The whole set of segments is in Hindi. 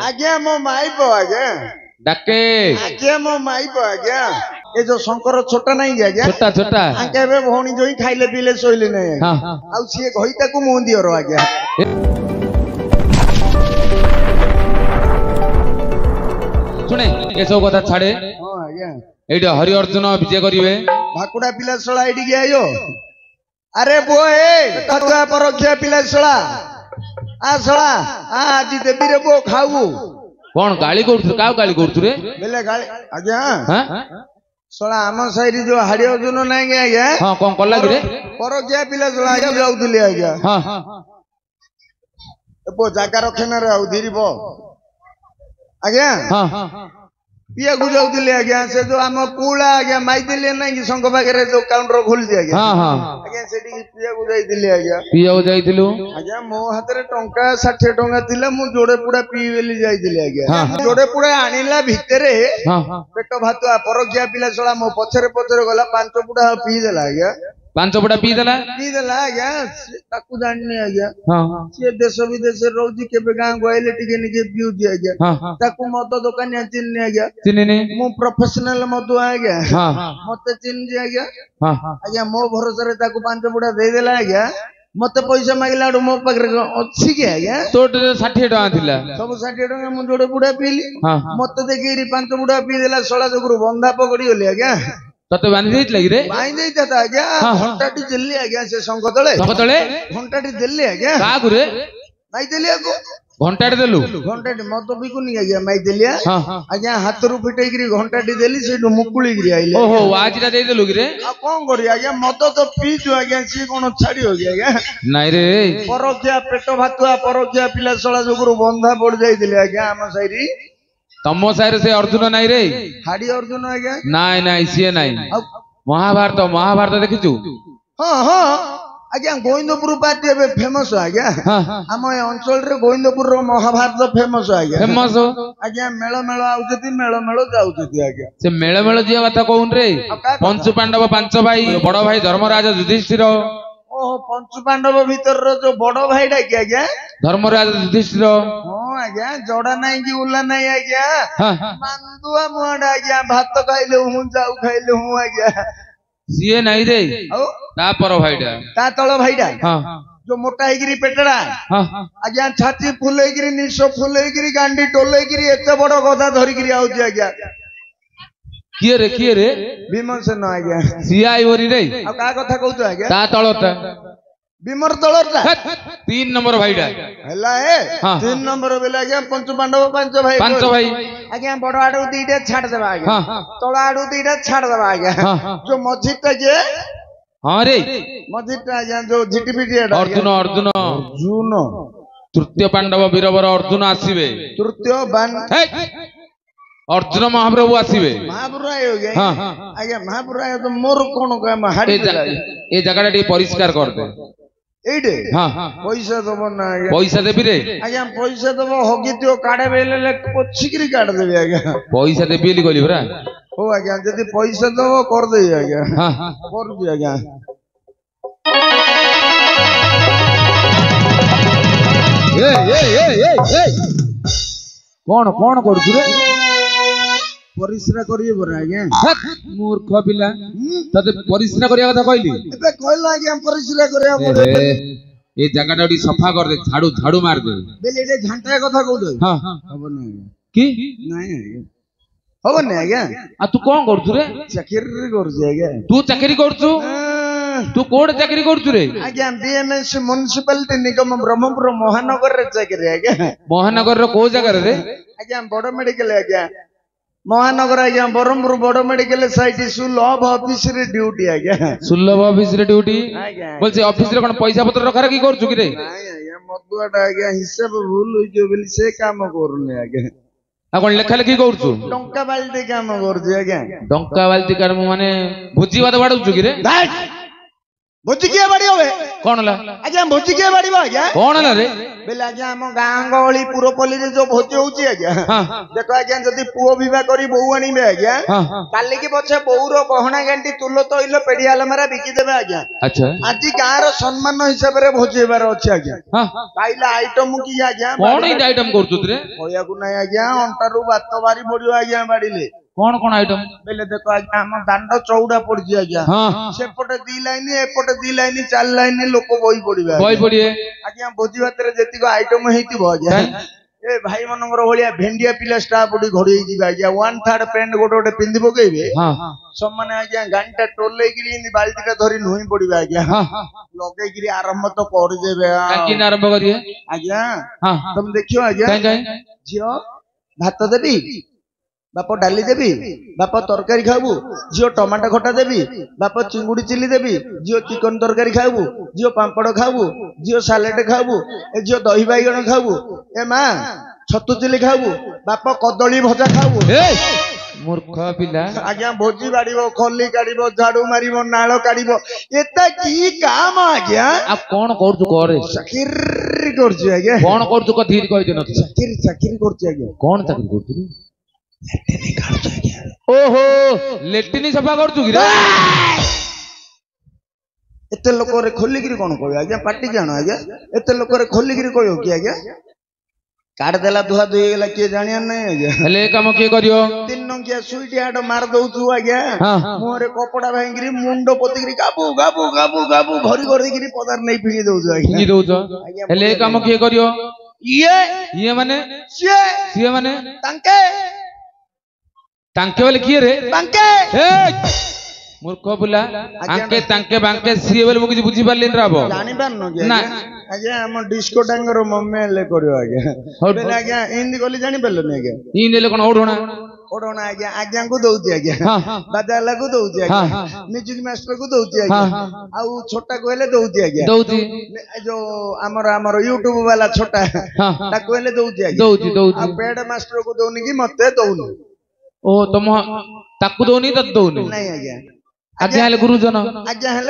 आज्ञा मो माइब आज्ञा डाके आज्ञा मो माइब आज्ञा ए जो शंकर छोटा नहीं आज्ञा छोटा छोटा आके बे भौणी जोई खाइले पीले सोइले नहीं हां आउ सिए घइता को मुंह दियो रो आज्ञा सुने ए सब कथा छाड़े हां आज्ञा एटा हरि अर्जुन विजय करिवे भाकुड़ा पिला सळा एडी गया आयो अरे बोए तत्वा परोक्ष पिला सळा आ सळा आ आजी देबी रे बो खाऊ कौन गाली करथु का गाली करथु रे बेले गाली आज्ञा हां सळा आम साइरी जो हाड़ी अर्जुन नाही गे आज्ञा हां कौन कला रे परोक्ष पिला सळा आज्ञा जाउतली आज्ञा हां ए बो जागा रखेना रे आउ धीरीबो आज्ञा हां पिया गुजाउतली आज्ञा से जो आम कुला आज्ञा माई दिले नाही कि संग पाखरे जो काउंटर खोल दि आज्ञा हां हां आज्ञा सेठी पिया गुजाइतली आज्ञा पिया जाइथिलु आज्ञा मो हाथ रे टंका 60 टंका थिला मु जोड़े पुडा पी बेली जाइतली आज्ञा जोड़े पुडा आनिला भितरे हां पेट भातुआ परगिया पिला सळा मो पछरे पछरे गला 5 पुडा पी देला आज्ञा 5 पुडा पी देला आज्ञा ताकू जाननी आज्ञा हां से देश विदेश रोजी केबे गां गोइले टिके निके पिउजी आज्ञा हां ताकू मत दुकानिया चिन्नी आज्ञा चिन्नी मु प्रोफेशनल मत आज्ञा हां मते चिन्नी आज्ञा हां आज्ञा मो भरोसा रे ताकू 5 पुडा दे देला आज्ञा मते पैसा मागिला मो पाखरे अछि के आज्ञा तोट 60 टका थिला सब 60 टका मु जोड़े पुडा पीली हां मते देखिरी 5 पुडा पी देला सळा जगरु बंधा पकड़ी गली आज्ञा तते बांधी देत लगी रे बाई देता था आज्ञा घंटाटी दिल्ली आज्ञा से संग तळे घंटाटी दिल्ली आज्ञा का गुरे माई दिलिया को घंटाटे देलु घंटाटी मत बिकुनी आज्ञा माई दिलिया हां आज्ञा हाथ रु फिटै गिरी घंटाटी देली सेठु मुकुली गिरी आइले ओहो आजिरा दे देलु रे आ कोन करी आज्ञा मत तो पीजु आज्ञा सी कोन छाड़ी हो गया आज्ञा नाही रे परकिया पेट भातुआ परकिया पिला सळा जगरु बंधा पड़ जाई दिले आज्ञा हम साइरी तमो साइरे से अर्जुन नाही रे हाडी अर्जुन आज्ञा नाही नाही सिए नाही महाभारत देखिचु हां हां आज्ञा गोविंदपुर पार्टी एबे फेमस आज्ञा हम अंचल रे गोविंदपुर रो महाभारत फेमस आज्ञा फेमस आज्ञा मेळ मेळ आउजती मेळ मेळ जाउजती आज्ञा से मेळ मेळ जिया कथा कहून रे पंच पांडव पांच भाई बड़ भाई धर्मराज युधिष्ठिर ओहो पंच पांडव भीतर रो जो बड़ भाई डाकी आज्ञा धर्मराज युधिष्ठिर हां आज्ञा जोड़ा नाही कि उल्ला नाही आज्ञा मांदुआ मुंडा आज्ञा भात खाइले हूं जाऊ खाइले हूं आज्ञा सीए नाही रे ता पर भाईडा ता तळ भाईडा हां जो मोटा हेगिरी पेटड़ा हां आज्ञा छाती फुलेगिरी निशो फुलेगिरी गांडी टोलेगिरी एते बड़ गदा धरिगिरी आउची आज्ञा किए रे भीमसेन आज्ञा सीआई ओरी रे आ का कथा कहू आज्ञा ता तळता भीमर तळटा 3 नंबर भाईडा हला ए 3 नंबर बेला आज्ञा पंच पांडव पांच भाई आज्ञा बड़ आडू दीटे छाड़ देबा आज्ञा तळ आडू दीटे छाड़ देबा आज्ञा जो मझिटा जे हां रे मझिटा आज्ञा जो झिटिपिटी अर्जुन तृतीय पांडव वीरवर अर्जुन आसीबे तृतीय बान अर्जुन महाप्रभु आसीबे महाप्रभु आयो गे आज्ञा महाप्रभु आयो तो मोर कोन काम हाडी ए जगह टी परिष्कार कर दे एडे हां पैसा दबो ना आज्ञा पैसा देबी रे आज्ञा पैसा दबो होगितियो काडे बेले पछिकरी काट देबे आज्ञा पैसा देबी बोली कहली बरा हो आज्ञा जदी पैसा दबो कर दे आज्ञा हां कर दे आज्ञा ए कौन करछु रे परिश्रा करिए बरा आज्ञा मूर्ख पिला तते परिश्रा करिया कथा कहली एबे कहला आज्ञा परिश्रा करिया पड़े ए जगह टी सफा कर दे झाड़ू मार दे बेले एटे घंटा कथा कहू दे हां हबो ना की नहीं आज्ञा हबो ना आज्ञा आ तू कोन करछु रे चाकरी करछु आज्ञा तू चाकरी करछु तू कोड चाकरी करछु रे आज्ञा बीएमएस म्युनिसिपालिटी निगम ब्रह्मपुर महानगर रे चाकरी आज्ञा महानगर रो को जगह रे आज्ञा बड़ मेडिकल आज्ञा महानगर आज्ञा ब्रह्मपुर बड़ मेडिकल साइट सुलभ ऑफिस रे ड्यूटी आज्ञा सुलभ ऑफिस रे ड्यूटी आज्ञा बोल से ऑफिस रे कोन पैसा पत्र रखा की करछु की रे नहीं आज्ञा मदुआटा आज्ञा हिसाब भूल होई जो बोली से काम करूनी आज्ञा आ कोन लेखा लेखी करछु टंका बाल्टी काम करछु आज्ञा डंका बाल्टी कर माने भुजी भात बाडुछु की रे भोजी किए बाड़ी होवे कौन ला आज्ञा भोजी किए बाड़ी आज्ञा कौन ला रे बेले आज्ञा हम गाँ गहली पुरपल्ली रे जो भोजी होउची आज्ञा देखो आज्ञा जदी पुओ विवाह करी बोहू आनिबे आज्ञा काली की पछे बोहू रो गहना गांटी तुलो तइलो पेड़ी आलमारा बिकी देबे आज्ञा अच्छा आज गाँ रो सम्मान हिसाब रे भोजी हेबार अछि आज्ञा काइला आइटम की आज्ञा कौन आइटम करछुत रे होया को नै आज्ञा अंटारू बात बारी पड़ियो आज्ञा बाड़ीले कौन आइटम बेले देखो आज्ञा हम दांड चौड़ा पड़जी आज्ञा सेपटे 2 लाइन एपटे 2 लाइन 4 लाइन लोक बही पड़िबे बही पड़िए आज्ञा भोजी भात रे जेतिको आइटम हेतिबो आज्ञा ए भाई मनंगर भलिया भेंडिया पिला स्टाफ उडी घोड़ी जिबा आज्ञा 1/3 पैंट गोटे पिंदी पकेइबे सब माने आज्ञा गांटा टोले गिरी इन बाल्टीटा धरि नुही पड़िबे आज्ञा लगे गिरी आरंभ तो कर देबे काकी आरंभ करिए आज्ञा तुम देखियो आज्ञा जियो भात देबी बाप डाली देवी बाप तरकारी खाबू झील टमाटो खटा देवी बाप चिंगुड़ी चिली देवी झील चिकन तरकारी खाबू झील पांपड़ खाबू झील सालेड खाबू झील दही बैगण खाबू ए माँ छतु चिली खाबू बाप कदली भजा खाबू मूर्ख पिला आज्ञा भोजी बाड़ीबो खली काढ़ीबो झाड़ू मारिबो नाଳ काढ़ीबो एता की काम आज्ञा आ कोन करछु करे चाकरी करछु आज्ञा कोन करछु क धीर कहि देन चाकरी करछु आज्ञा कोन चाकरी करछु ओहो लेटिनी सफा करछु कि रे एते लोक रे खोली गिरी कोन कहबे आज्ञा पार्टी जानो आज्ञा एते लोक रे खोली गिरी कहयो कि आज्ञा काट देला धुआ धुई गेला के जानिया नै आज्ञा हले काम के करियो 3 नंगिया सुईटी हाड मार दउछु आज्ञा मोरे कपड़ा भांगिरी मुंडो पोतिगिरी गाबू गाबू गाबू गाबू घरी घरी गिरी पदार नै फिंगी दउछु आज्ञा फिंगी दउछु हले काम के करियो ये माने सिए माने तांके वाले किए रे तांके मूर्ख बुला आंके तांके बांके सिए वाले मुझे बुझी पारलिन राबो जानि पारनो के ना आज्ञा हम डिस्को डांगर मम्मी ले करियो आज्ञा बेले आज्ञा हिंदी कोली जानि पारलो आज्ञा हिंदी ले कोन ओढोना ओढोना आज्ञा आज्ञा को दउची आज्ञा बाजाला को दउची आज्ञा म्यूजिक मास्टर को दउची आज्ञा आउ छोटा कोले दउची आज्ञा दउची जो हमर YouTube वाला छोटा ता कोले दउची आज्ञा दउची आ पेड मास्टर को दउनी कि मते दउनी ओ तुम ताकू दउनी त दउनी नहीं आज्ञा आज्ञा हेले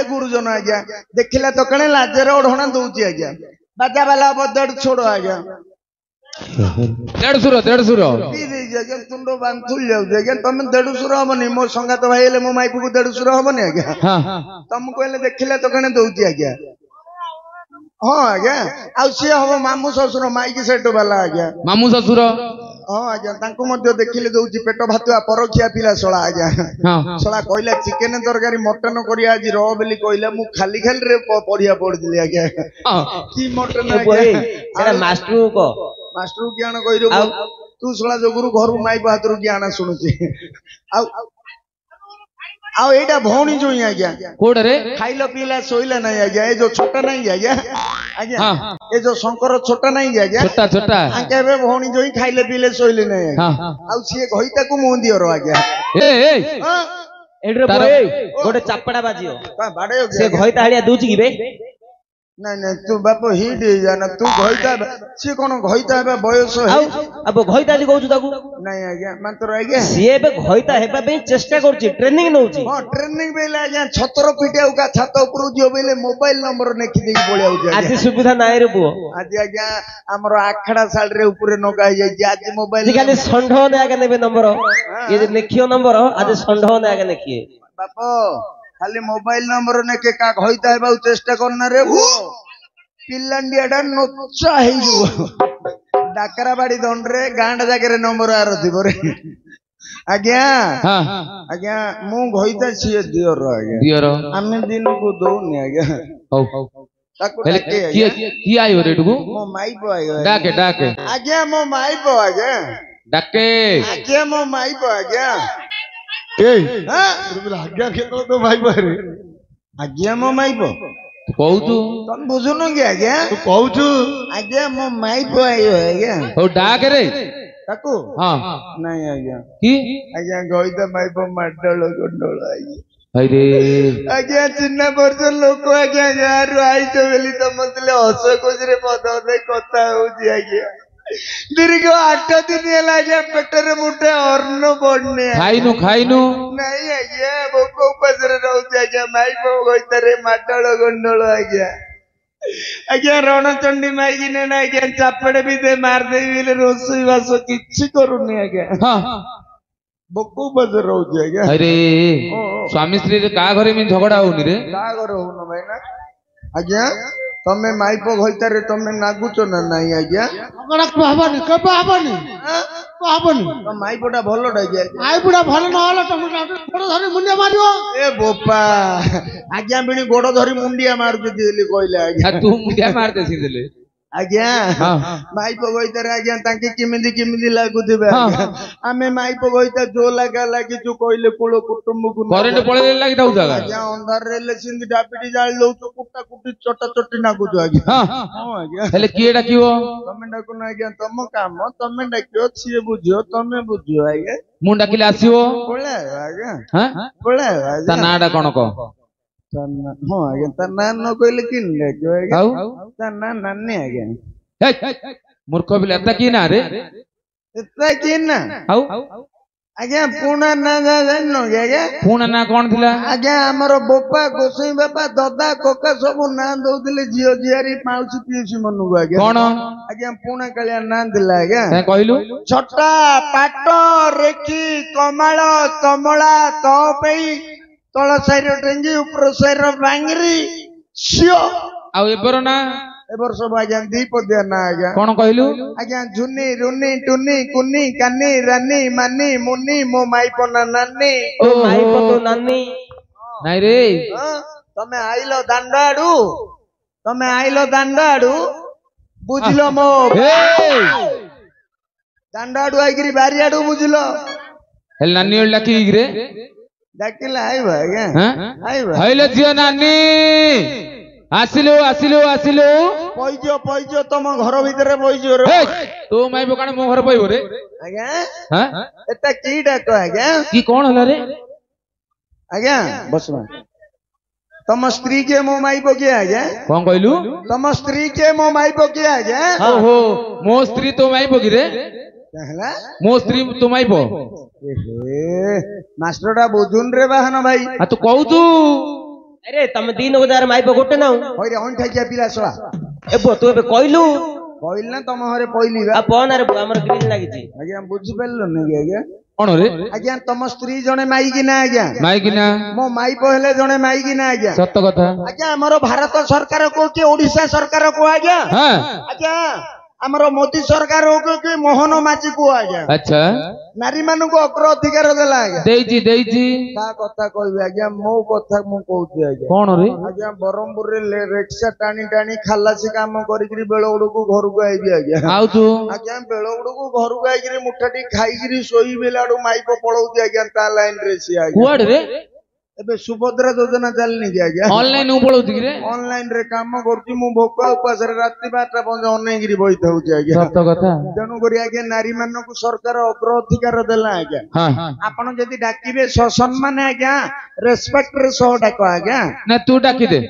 गुरुजन आज्ञा देखिला तो कणे लाजर ओढोना दउची आज्ञा बाजा वाला बदड़ छोड़ो आज्ञा 150 आज्ञा तुंडो बांधुल जाउ आज्ञा तुम 150 हमनी मो संगात भाई हेले मो माइपु को 150 हमनी आज्ञा तुम कोले देखिला तो कणे दउची आज्ञा हां आज्ञा आ से हम मामू ससुर माइकी सेट वाला आज्ञा मामू ससुर हाँ आज्ञा तांको मध्य देखिले दउची पेट भातुआ परखिया पिला सोला आज्ञा सोला कहला चिकन तरकारी मटन करिया आज रो बेली कहला मु खाली खाली रे पढ़िया पड़ दिली आज्ञा की मटन आज्ञा एरा मास्टर ज्ञान कहिरो तू सोला जो गुरु घर माई हाथरू ज्ञान शुणुची आउ एटा भौणी जो आज्ञा कोड रे खाइलो पीला सोइला नहीं आज्ञा ए जो छोटा नहीं आज्ञा आज्ञा ए जो शंकर छोटा नहीं आज्ञा छोटा छोटा आके बे भौणी जो खाइले पीले सोइले नहीं आज्ञा आउ सिए घइता को मुंह दियो आज्ञा ए एड्रे बोए गोटे चापड़ा बाजियो का बाडे से घइता हालिया दूची कि बे नहीं नहीं तू बाप हिट जाना तू घइता सी कोन घइता बे बयस अब घइता जी कहू ताकू नहीं आज्ञा मात्र आज्ञा सीए बे घइता हेबा बे चेष्टा करछि ट्रेनिंग नउछि हां ट्रेनिंग बेले आज्ञा छतर पिटिया का छात ऊपर जियो बेले मोबाइल नंबर नेखि देई बोलिया होछि आज सुविधा नाइ रे बुओ आज आज्ञा हमरो आखड़ा साइड रे ऊपर नगा जाय आज मोबाइल खाली संढो ने आगे नेबे नंबर ये जे नेखियो नंबर आज संढो ने आगे नेखिए बाप खाली मोबाइल नंबर ने के का घइता हेबा चेष्टा करना रे वो पिल्लांडियाडा नोचा हे जो डाकरा बाड़ी दंडरे गांडा जाके नंबर आर थिबो रे आज्ञा आज्ञा मु घइता छिए दियर दियर आमे दिन को दोनी आज्ञा हो ताको हेले की आयो रे डुगु मो माई पो आयो डाके आज्ञा मो माई पो आज्ञा डाके आज्ञा मो माई पो आज्ञा ए हां आज्ञा के तो भाई बारे आज्ञा मो माई पो कहू तुम बुझुनो कि आज्ञा तू कहू आज्ञा मो माई पो आयो आज्ञा हो डाके रे ताको हां नहीं आज्ञा की आज्ञा गइता माई पो माडल गोंडल आज्ञा अरे आज्ञा चिन्ना वर्ष लोक आज्ञा गारू आइतो बेली तो मतले हस खुशी रे पद दे कथा होजी आज्ञा दीर्घ 8 दिन है आज्ञा पेटर मुठे अन्न पड़ने खाइनु खाइनु नहीं आज्ञा भोक उपास रोचे आज्ञा माई भोगरे माटल गंडल आज्ञा आज्ञा रणचंडी माई ने आज्ञा चापड़े भी दे मारदेवी रोसई बास किछि करूनी आज्ञा हाँ भोक उपास रोचे आज्ञा अरे स्वामी स्त्री रे का घरे में झगड़ा होनी रे का घर होनो भाई ना आज्ञा तमे माइप घइतारे तमे नागुच ना नाही आज्ञा झगड़ा कहबनी कब हबनी कहबनी तो माइपटा भलोटा आज्ञा माइपुड़ा भल न होला तमे गोड़ धरि मुंडिया मारियो ए बोपा आज्ञा बिनी गोड़ धरी मुंडिया मार दिली कहले आज्ञा तू मुंडिया मार देसी देले आज्ञा माइप घइतारे आज्ञा तांके किमिदी लागुथिबे आज्ञा आमे माइप घइता जो लागा लागी जो कहले कुळ कुटुंब को करेंट पळे लागी दाउ जागा आज्ञा अंधार रेले सिंधी डाबिडी जाळ लौ तो कुटा कुटी चटा चटी नागुथु आज्ञा हां आज्ञा हेले किए डाकिवो तमे डाको ना आज्ञा तम काम तमे डाकियो छिए बुझियो तमे बुझियो आज्ञा मु डाकिले आसीवो बोले आज्ञा हां बोले ता आज्ञा नाडा कोन को हां आज्ञा ता ना न कहले किन डाकियो आज्ञा आउ ता ना नान्ने आज्ञा हे मूर्ख बिले एता की ना रे एता किन ना आउ आज्ञा पुणा ना जानो आज्ञा पुणा ना कोन थिला आज्ञा हमरो बोपा गोसई बापा दादा कोका सब ना दउदिले जियो जियारी माउसी पिउसी मनु आज्ञा कोन आज्ञा पुणा कालिया ना दिला आज्ञा ते कहलु छटा पाट रेखी कमाल तमला तपई तळ साइर टेंगी ऊपर साइर बांगरी सियो आउ एबर ना एबर सब आज्ञा दीप दिया ना आज्ञा कोन कहलु आज्ञा झुनी रुनी टुनी कुनी कानी रानी मानी मुनी मो माइप ना नानी ओ माइप तो नानी नाही रे तमे आइलो दांड आडू तमे आइलो दांड आडू बुझलो मो दांड आडू आइगिरी बारी आडू बुझलो हेल नानी ओला की रे डाकिला आइबा आज्ञा हां आइबा हेले जियो नानी आसिलो आसिलो आसिलो पइजो तम घर भितरे पइजो रे तो माई बकाने मो घर पइबो रे आज्ञा हां एता की डाको आज्ञा की कोन हला रे आज्ञा बसमा तम स्त्री के मो माई पके आज्ञा कोन कहलु तम स्त्री के मो माई पके आज्ञा ओहो मो स्त्री तो माई पगी रे कहला मो स्त्री तो माई पो एहे मास्टरडा बुझुन रे बाहन भाई आ तू कहू तू अरे तमे 3000 माइप गोटे नाउ होइरे ऑन ठाकिया पिला सवा एबो तू एबे कहलु कहल ना तम हरे पइली बा आ फोन रे हमर ग्रीन लागि छी आज्ञा बुझि पेललो नै आज्ञा कोन रे आज्ञा तम स्त्री जने माई कि ना आज्ञा माई कि ना मो माई पहले जने माई कि ना आज्ञा सत्य कथा आज्ञा हमरो भारत सरकार को कि ओडिसा सरकार को आज्ञा हां आज्ञा हमरो मोदी सरकार को कि मोहन माची को आज्ञा अच्छा नारी मानु को अग्र अधिकार देला आज्ञा देइजी का कथा कहबे आज्ञा मो कथा मु कहूची आज्ञा कोन रे आज्ञा बरमपुर रे रिक्शा टाणी टाणी खालासी काम करिकरी बेलगुड़ को घर को आइबी आज्ञा आउ तू आज्ञा बेलगुड़ को घर को आइकरी मुठाटी खाइकरी सोई बेलाडू माइप पळौती आज्ञा ता लाइन रे सी आज्ञा कुआड रे एबे सुभद्रा योजना चलनी कि आज्ञा ऑनलाइन उ पळौती रे ऑनलाइन रे काम करती मु भोक उपास रे राति 12टा बजे अनेगिरी बइथ होची आज्ञा सत्य कथा तेणु करी आज्ञा नारी मान को सरकार अग्र अधिकार देला आज्ञा हां आपण जदी डाकिबे सम्मान आज्ञा रेस्पेक्ट रे सो डाको आज्ञा ना तू डाकी दे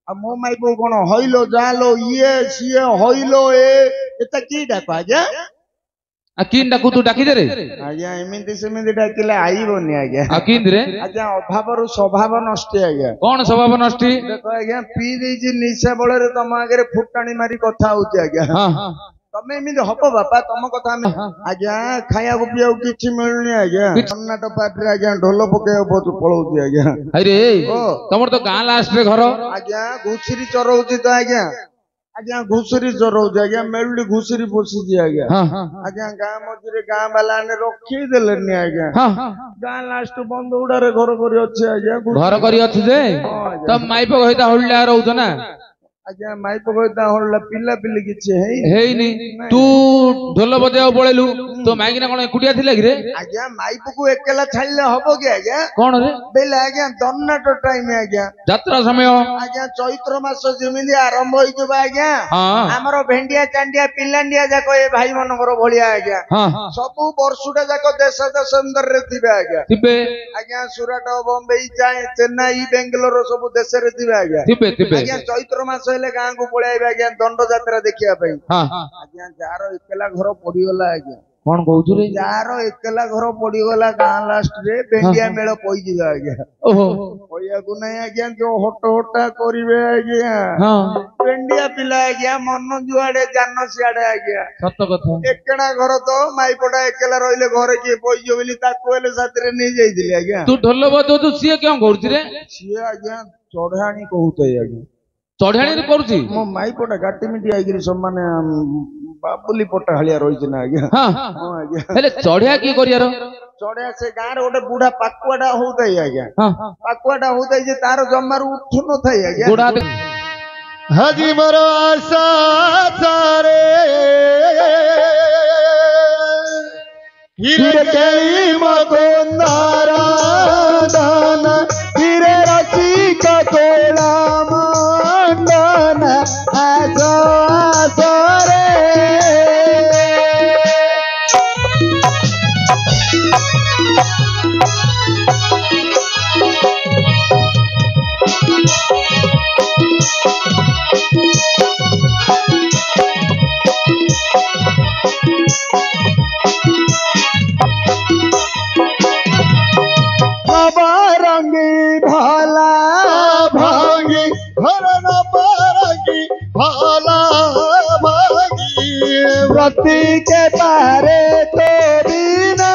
आ मो माई बो कोन हइलो जालो ये सिए हइलो एता की डाको आज्ञा आ किन डाकू तू डाकी दे रे आज्ञा एमिति सेमिति डाकिले आइबोनी आज्ञा आ किन रे आज्ञा अभावरु स्वभाव नष्ट आज्ञा कोन स्वभाव नष्टी देखो आज्ञा पी देजी निशा बळे रे तम आगे फुटाणी मारी कथा होची आज्ञा हां तमे एमिति हबो बापा तम कथा हम आज्ञा खाया को पिया किछि मिलुनी आज्ञा कर्नाटक पार्टी आज्ञा ढोल पके पळौची आज्ञा अरे तमर तो गां लास्ट रे घर आज्ञा घुसरी चरौची तो आज्ञा आज्ञा घुसरी चरौची आज्ञा मेलडी घुसरी पोसी आज्ञा हां आज्ञा गां मझिरे गां वाला ने रखी देलेनी आज्ञा हां गां लास्ट बंद उडारे घर करी अछि आज्ञा घर करी अछि जे तम माई पग होइता होल्ला रहउछ ना आज्ञा माई पग होइता होल्ला पिला पिली किछि हेइनी तू ढोल बजाव पळेलु तो माइकिना कौन एकुटिया थिले कि रे आज्ञा माइप को एकेला छाड़ले हबो कि आज्ञा कौन रे बेले आज्ञा दन्नाट टाइम आज्ञा यात्रा समय आज्ञा चैत्र मास जेमिति आरंभ होई जबा आज्ञा हां हमरो भेंडिया चांडिया पिलांडिया जाको ए भाई मनकर भलिया आज्ञा हां सब वर्षुटा जाको देश देशांतर रे थिबे आज्ञा थिबे आज्ञा सुरत बॉम्बे चेन्नई बेंगलोर सब देश रे थिबे आज्ञा थिबे थिबे आज्ञा चैत्र मास हेले गां को पळाइबे आज्ञा दंड यात्रा देखिया पई हां आज्ञा जार एकेला घर पड़ी गला आज्ञा कौन कहू रे जार एकेला घर पड़ी गला गां लास्ट रे बेंडिया मेल पई जिबा आज्ञा ओहो होया को नहीं आज्ञा जो हट हटा करिवे आज्ञा हां बेंडिया पिला आज्ञा मन जुआडे जान सियाडे आज्ञा सत्य कथा एकेडा घर तो माईपटा एकेला रहिले घरे की पई जो बोली ताको हेले साथरे नै जाईथिले आज्ञा तू ढोल बजो तू सिए क्यों करू रे सिए आज्ञा चढ़ाणी कहूते आज्ञा चढ़ाणी रे करूची मो माईपटा गाटी मिटी आइगिरी सम्माने बाबुली पटा हलिया रहिछ ना आज्ञा हां हां आज्ञा हेले चढ़िया की करियार चढ़िया से गाँ रे गोटे बुढ़ा पाकुआटा होउतै आज्ञा हां पाकुआटा होउतै जे तार जम्मारू उठु न थाई आज्ञा गोड़ा हाजी मरो आशा सारे हिरे केली मकोंदारा दाना हिरे रसिका कोला मंदाना आशा सारे रंगी भाला भांगी हरण पारंगी भाला भांगी व्रती के तारे तो बिना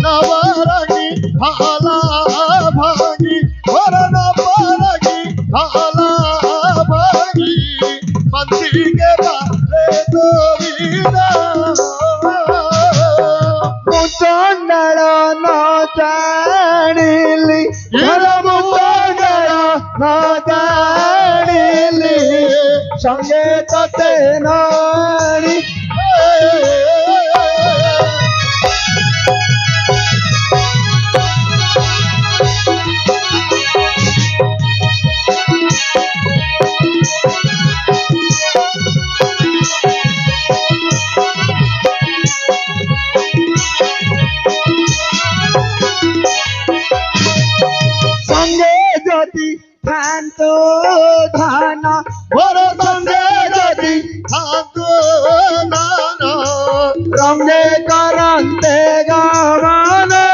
नवरंगी भाला भांगी हरण पारंगी भाला भांगी मंत्री के बारे तो बिना मुचंडल न जानिली घर मुचंडल न जानिली संगे तते नानी शांतो धाना भर संगे जदि शांतो नाना रंगे करंते गावाना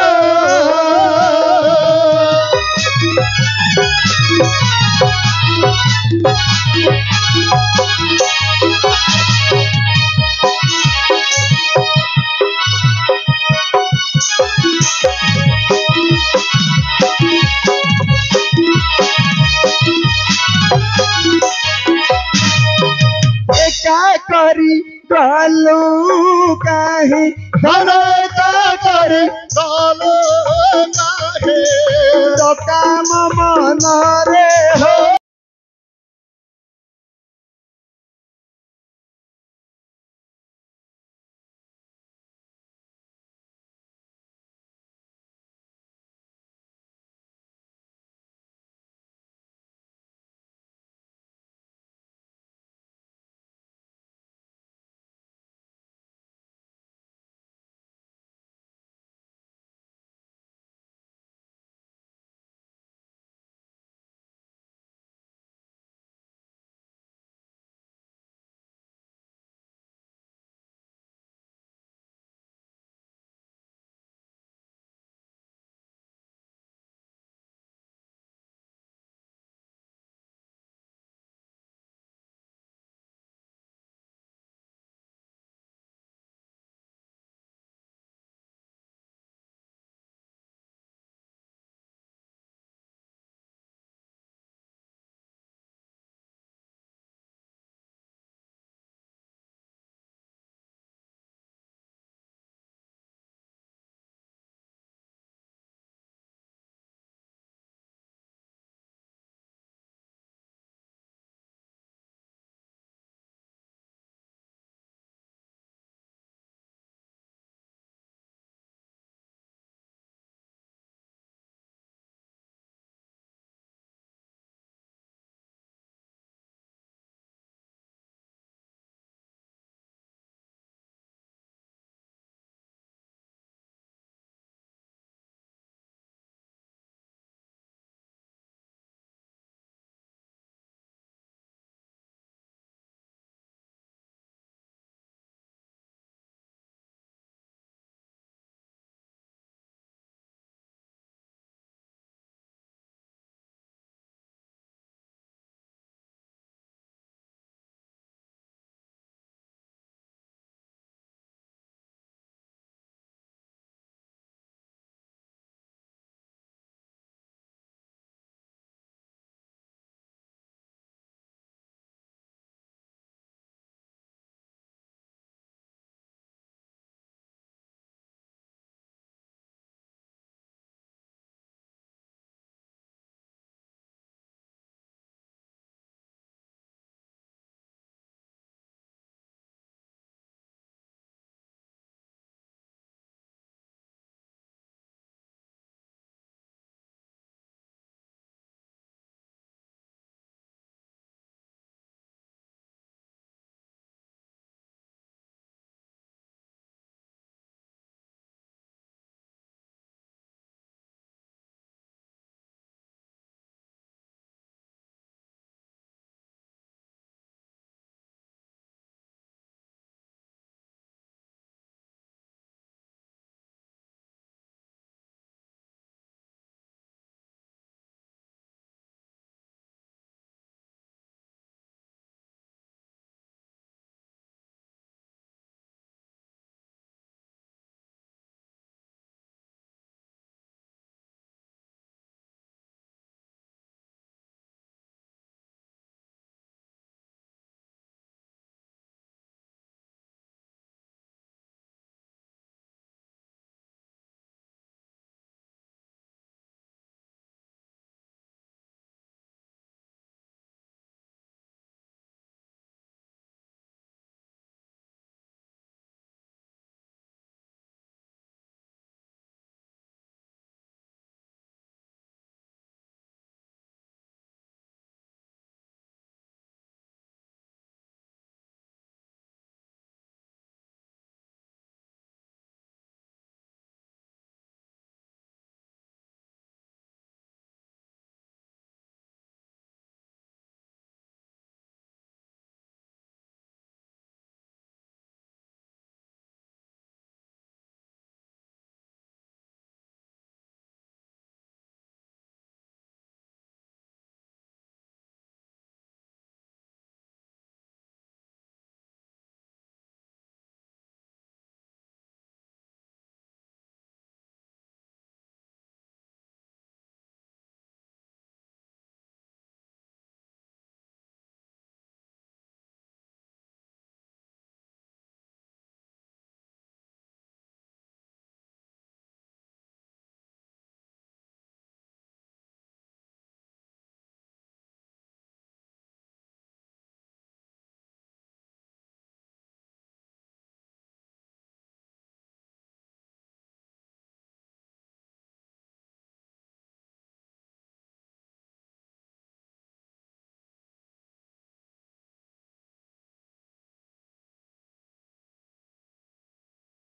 करी डालू काहे धन का करी डालू काहे तो काम मन